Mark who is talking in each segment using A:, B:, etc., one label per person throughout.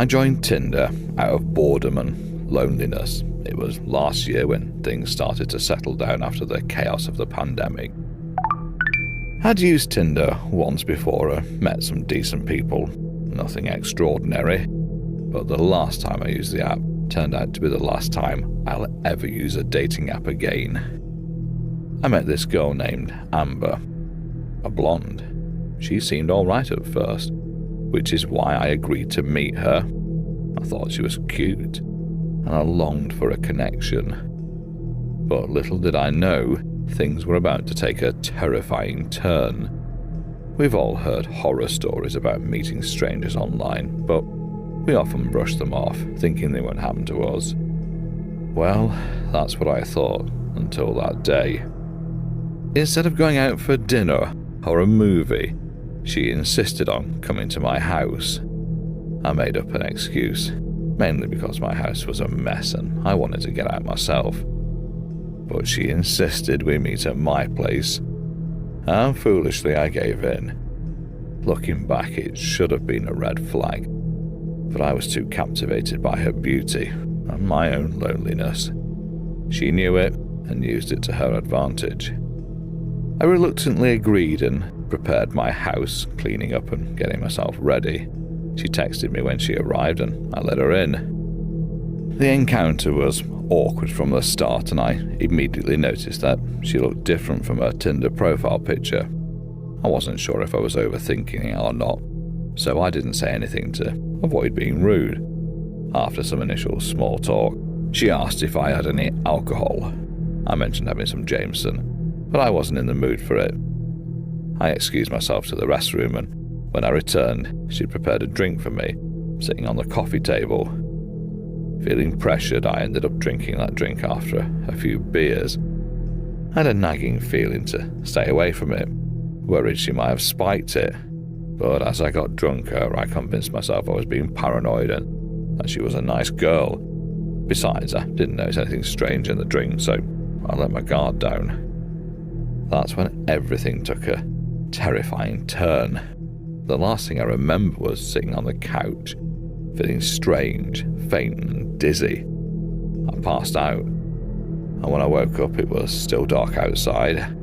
A: I joined Tinder out of boredom and loneliness. It was last year when things started to settle down after the chaos of the pandemic. I'd used Tinder once before and met some decent people. Nothing extraordinary. But the last time I used the app turned out to be the last time I'll ever use a dating app again. I met this girl named Amber, a blonde. She seemed alright at first, which is why I agreed to meet her. I thought she was cute, and I longed for a connection. But little did I know, things were about to take a terrifying turn. We've all heard horror stories about meeting strangers online, but we often brush them off, thinking they won't happen to us. Well, that's what I thought, until that day. Instead of going out for dinner or a movie, she insisted on coming to my house. I made up an excuse, mainly because my house was a mess and I wanted to get out myself. But she insisted we meet at my place, and foolishly I gave in. Looking back, it should have been a red flag, but I was too captivated by her beauty and my own loneliness. She knew it and used it to her advantage. I reluctantly agreed and prepared my house, cleaning up and getting myself ready. She texted me when she arrived and I let her in. The encounter was awkward from the start, and I immediately noticed that she looked different from her Tinder profile picture. I wasn't sure if I was overthinking it or not, so I didn't say anything to avoid being rude. After some initial small talk, she asked if I had any alcohol. I mentioned having some Jameson, but I wasn't in the mood for it. I excused myself to the restroom, and when I returned, she'd prepared a drink for me, sitting on the coffee table. Feeling pressured, I ended up drinking that drink after a few beers. I had a nagging feeling to stay away from it, worried she might have spiked it. But as I got drunker, I convinced myself I was being paranoid and that she was a nice girl. Besides, I didn't notice anything strange in the drink, so I let my guard down. That's when everything took a terrifying turn. The last thing I remember was sitting on the couch, feeling strange, faint and dizzy. I passed out, and when I woke up it was still dark outside.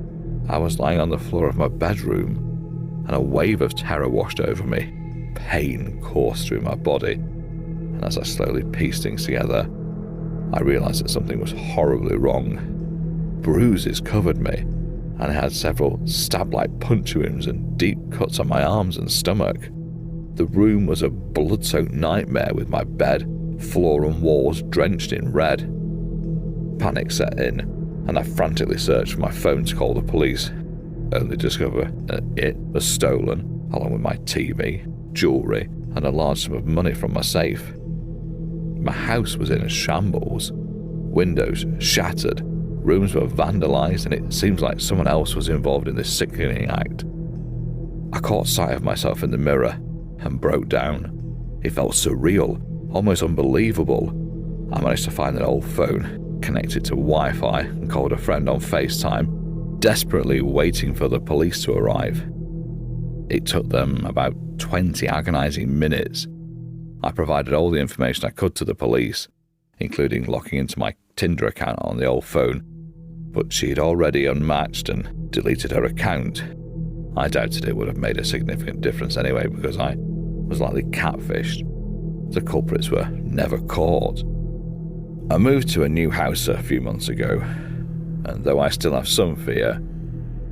A: I was lying on the floor of my bedroom, and a wave of terror washed over me. Pain coursed through my body, and as I slowly pieced things together, I realised that something was horribly wrong. Bruises covered me, and I had several stab-like punch wounds and deep cuts on my arms and stomach. The room was a blood-soaked nightmare with my bed, floor and walls drenched in red. Panic set in, and I frantically searched for my phone to call the police, only to discover that it was stolen, along with my TV, jewellery and a large sum of money from my safe. My house was in a shambles. Windows shattered, rooms were vandalised, and it seems like someone else was involved in this sickening act. I caught sight of myself in the mirror and broke down. It felt surreal, almost unbelievable. I managed to find an old phone, connected to Wi-Fi, and called a friend on FaceTime, desperately waiting for the police to arrive. It took them about 20 agonising minutes. I provided all the information I could to the police, including locking into my Tinder account on the old phone, but she'd already unmatched and deleted her account. I doubted it would have made a significant difference anyway, because I was likely catfished. The culprits were never caught. I moved to a new house a few months ago, and though I still have some fear,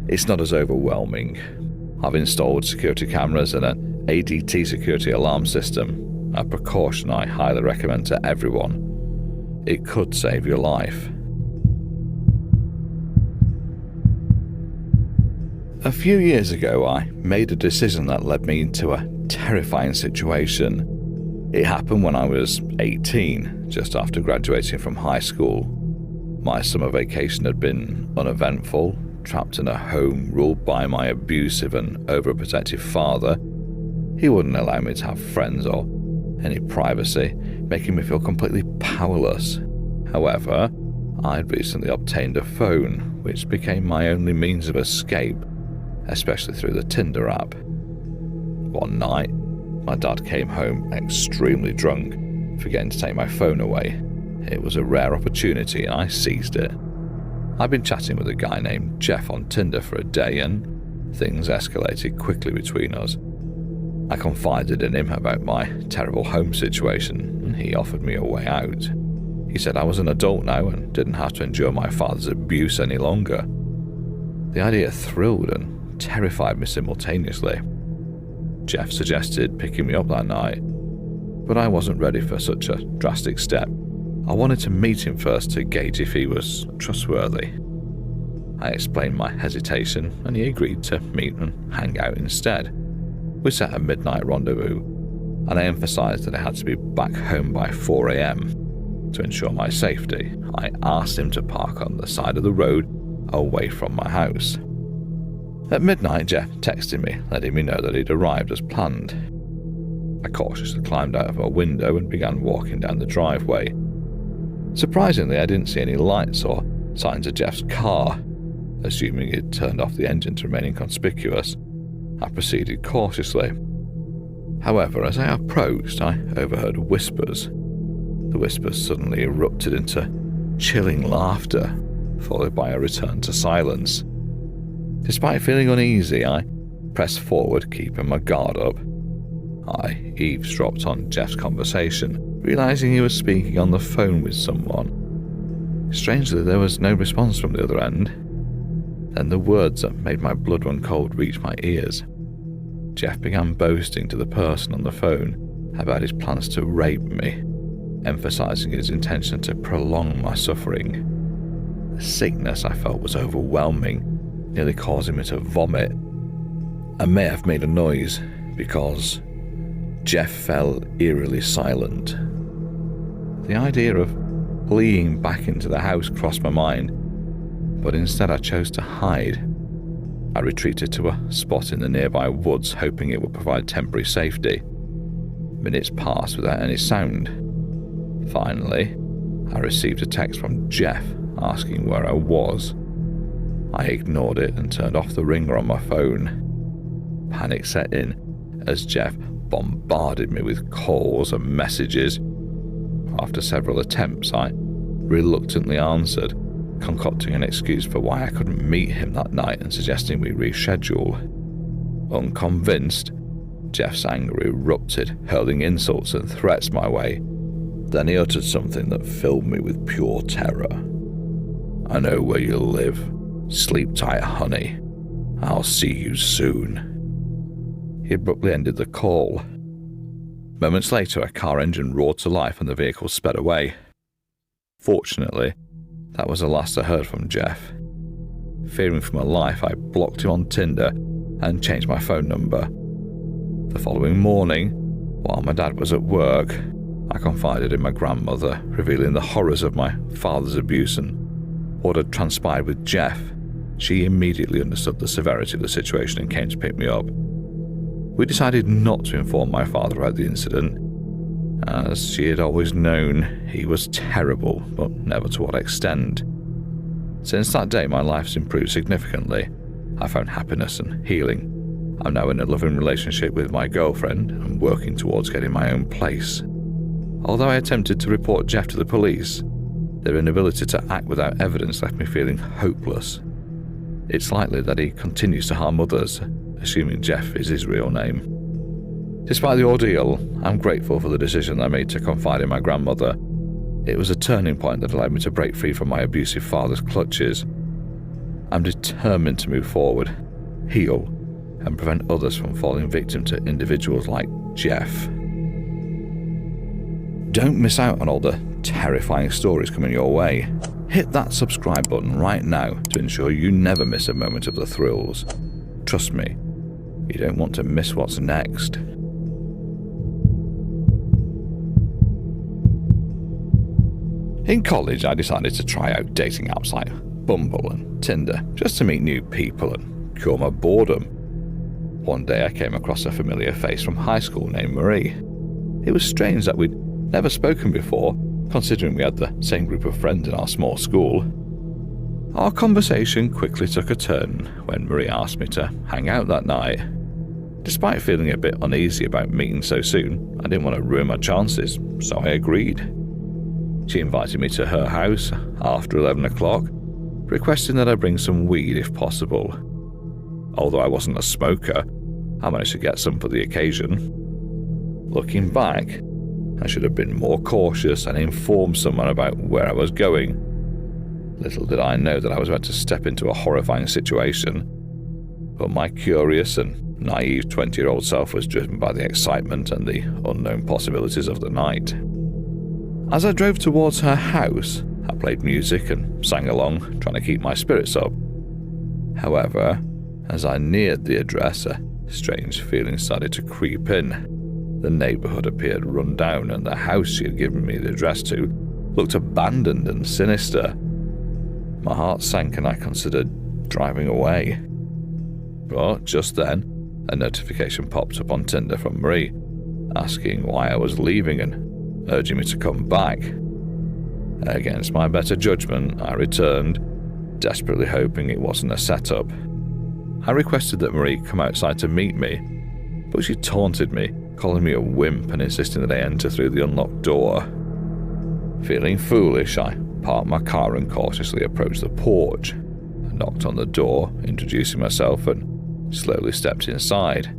A: it's not as overwhelming. I've installed security cameras and an ADT security alarm system, a precaution I highly recommend to everyone. It could save your life. A few years ago, I made a decision that led me into a terrifying situation. It happened when I was 18, just after graduating from high school. My summer vacation had been uneventful, trapped in a home ruled by my abusive and overprotective father. He wouldn't allow me to have friends or any privacy, making me feel completely powerless. However, I'd recently obtained a phone, which became my only means of escape, especially through the Tinder app. One night, My dad came home extremely drunk, forgetting to take my phone away. It was a rare opportunity and I seized it. I'd been chatting with a guy named Jeff on Tinder for a day and things escalated quickly between us. I confided in him about my terrible home situation and he offered me a way out. He said I was an adult now and didn't have to endure my father's abuse any longer. The idea thrilled and terrified me simultaneously. Jeff suggested picking me up that night, but I wasn't ready for such a drastic step. I wanted to meet him first to gauge if he was trustworthy. I explained my hesitation and he agreed to meet and hang out instead. We set a midnight rendezvous and I emphasised that I had to be back home by 4 a.m. To ensure my safety, I asked him to park on the side of the road away from my house. At midnight, Jeff texted me, letting me know that he'd arrived as planned. I cautiously climbed out of my window and began walking down the driveway. Surprisingly, I didn't see any lights or signs of Jeff's car. Assuming he'd turned off the engine to remain inconspicuous, I proceeded cautiously. However, as I approached, I overheard whispers. The whispers suddenly erupted into chilling laughter, followed by a return to silence. Despite feeling uneasy, I pressed forward, keeping my guard up. I eavesdropped on Jeff's conversation, realising he was speaking on the phone with someone. Strangely, there was no response from the other end. Then the words that made my blood run cold reached my ears. Jeff began boasting to the person on the phone about his plans to rape me, emphasising his intention to prolong my suffering. The sickness I felt was overwhelming, nearly causing me to vomit. I may have made a noise because Jeff fell eerily silent. The idea of fleeing back into the house crossed my mind, but instead I chose to hide. I retreated to a spot in the nearby woods, hoping it would provide temporary safety. Minutes passed without any sound. Finally, I received a text from Jeff asking where I was. I ignored it and turned off the ringer on my phone. Panic set in as Jeff bombarded me with calls and messages. After several attempts, I reluctantly answered, concocting an excuse for why I couldn't meet him that night and suggesting we reschedule. Unconvinced, Jeff's anger erupted, hurling insults and threats my way. Then he uttered something that filled me with pure terror. "I know where you live. Sleep tight, honey. I'll see you soon." He abruptly ended the call. Moments later, a car engine roared to life and the vehicle sped away. Fortunately, that was the last I heard from Jeff. Fearing for my life, I blocked him on Tinder and changed my phone number. The following morning, while my dad was at work, I confided in my grandmother, revealing the horrors of my father's abuse and what had transpired with Jeff. She immediately understood the severity of the situation and came to pick me up. We decided not to inform my father about the incident, as she had always known he was terrible, but never to what extent. Since that day, my life's improved significantly. I found happiness and healing. I'm now in a loving relationship with my girlfriend and working towards getting my own place. Although I attempted to report Jeff to the police, their inability to act without evidence left me feeling hopeless. It's likely that he continues to harm others, assuming Jeff is his real name. Despite the ordeal, I'm grateful for the decision I made to confide in my grandmother. It was a turning point that allowed me to break free from my abusive father's clutches. I'm determined to move forward, heal, and prevent others from falling victim to individuals like Jeff. Don't miss out on all the terrifying stories coming your way. Hit that subscribe button right now to ensure you never miss a moment of the thrills. Trust me, you don't want to miss what's next. In college, I decided to try out dating apps like Bumble and Tinder just to meet new people and cure my boredom. One day I came across a familiar face from high school named Marie. It was strange that we'd never spoken before, considering we had the same group of friends in our small school. Our conversation quickly took a turn when Marie asked me to hang out that night. Despite feeling a bit uneasy about meeting so soon, I didn't want to ruin my chances, so I agreed. She invited me to her house after 11 o'clock, requesting that I bring some weed if possible. Although I wasn't a smoker, I managed to get some for the occasion. Looking back, I should have been more cautious and informed someone about where I was going. Little did I know that I was about to step into a horrifying situation, but my curious and naive 20-year-old self was driven by the excitement and the unknown possibilities of the night. As I drove towards her house, I played music and sang along, trying to keep my spirits up. However, as I neared the address, a strange feeling started to creep in. The neighborhood appeared run down, and the house she had given me the address to looked abandoned and sinister. My heart sank and I considered driving away. But just then, a notification popped up on Tinder from Marie, asking why I was leaving and urging me to come back. Against my better judgment, I returned, desperately hoping it wasn't a setup. I requested that Marie come outside to meet me, but she taunted me, calling me a wimp and insisting that I enter through the unlocked door. Feeling foolish, I parked my car and cautiously approached the porch. I knocked on the door, introducing myself, and slowly stepped inside.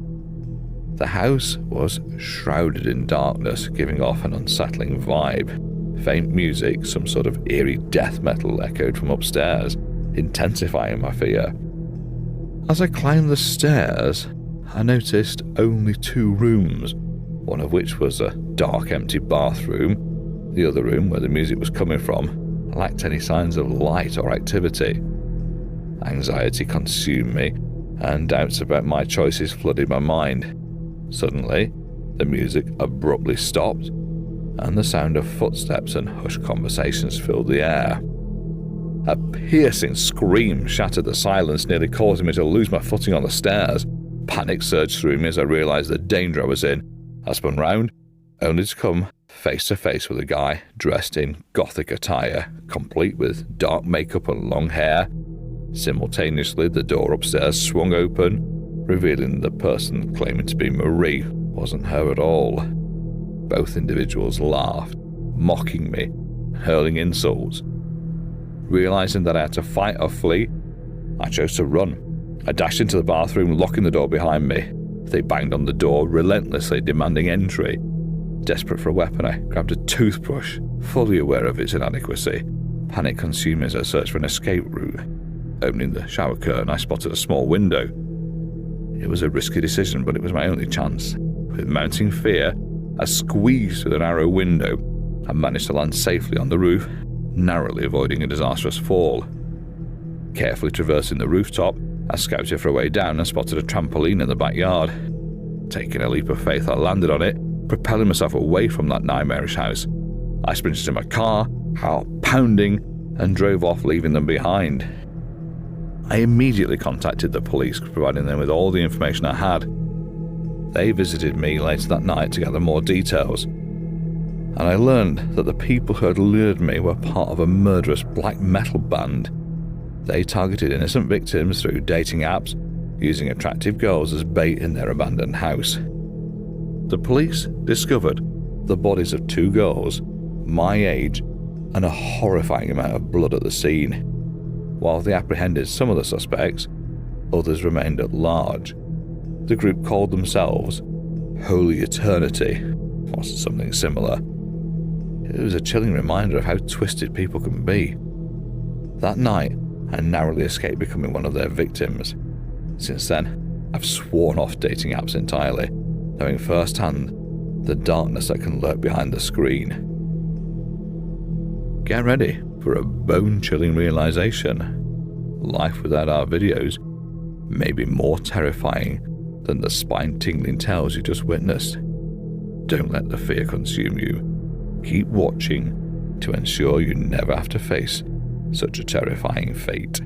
A: The house was shrouded in darkness, giving off an unsettling vibe. Faint music, some sort of eerie death metal, echoed from upstairs, intensifying my fear. As I climbed the stairs, I noticed only 2 rooms, one of which was a dark, empty bathroom. The other room, where the music was coming from, lacked any signs of light or activity. Anxiety consumed me, and doubts about my choices flooded my mind. Suddenly, the music abruptly stopped, and the sound of footsteps and hushed conversations filled the air. A piercing scream shattered the silence, nearly causing me to lose my footing on the stairs. Panic surged through me as I realized the danger I was in. I spun round, only to come face to face with a guy dressed in gothic attire, complete with dark makeup and long hair. Simultaneously, the door upstairs swung open, revealing the person claiming to be Marie wasn't her at all. Both individuals laughed, mocking me, hurling insults. Realizing that I had to fight or flee, I chose to run. I dashed into the bathroom, locking the door behind me. They banged on the door, relentlessly demanding entry. Desperate for a weapon, I grabbed a toothbrush, fully aware of its inadequacy. Panic consumed me as I searched for an escape route. Opening the shower curtain, I spotted a small window. It was a risky decision, but it was my only chance. With mounting fear, I squeezed through the narrow window and managed to land safely on the roof, narrowly avoiding a disastrous fall. Carefully traversing the rooftop, I scouted for a way down and spotted a trampoline in the backyard. Taking a leap of faith, I landed on it, propelling myself away from that nightmarish house. I sprinted to my car, heart pounding, and drove off, leaving them behind. I immediately contacted the police, providing them with all the information I had. They visited me later that night to gather more details, and I learned that the people who had lured me were part of a murderous black metal band. They targeted innocent victims through dating apps, using attractive girls as bait in their abandoned house. The police discovered the bodies of 2 girls, my age, and a horrifying amount of blood at the scene. While they apprehended some of the suspects, others remained at large. The group called themselves Holy Eternity, or something similar. It was a chilling reminder of how twisted people can be. That night, I narrowly escaped becoming one of their victims. Since then, I've sworn off dating apps entirely, knowing firsthand the darkness that can lurk behind the screen. Get ready for a bone-chilling realization. Life without our videos may be more terrifying than the spine-tingling tales you just witnessed. Don't let the fear consume you. Keep watching to ensure you never have to face such a terrifying fate.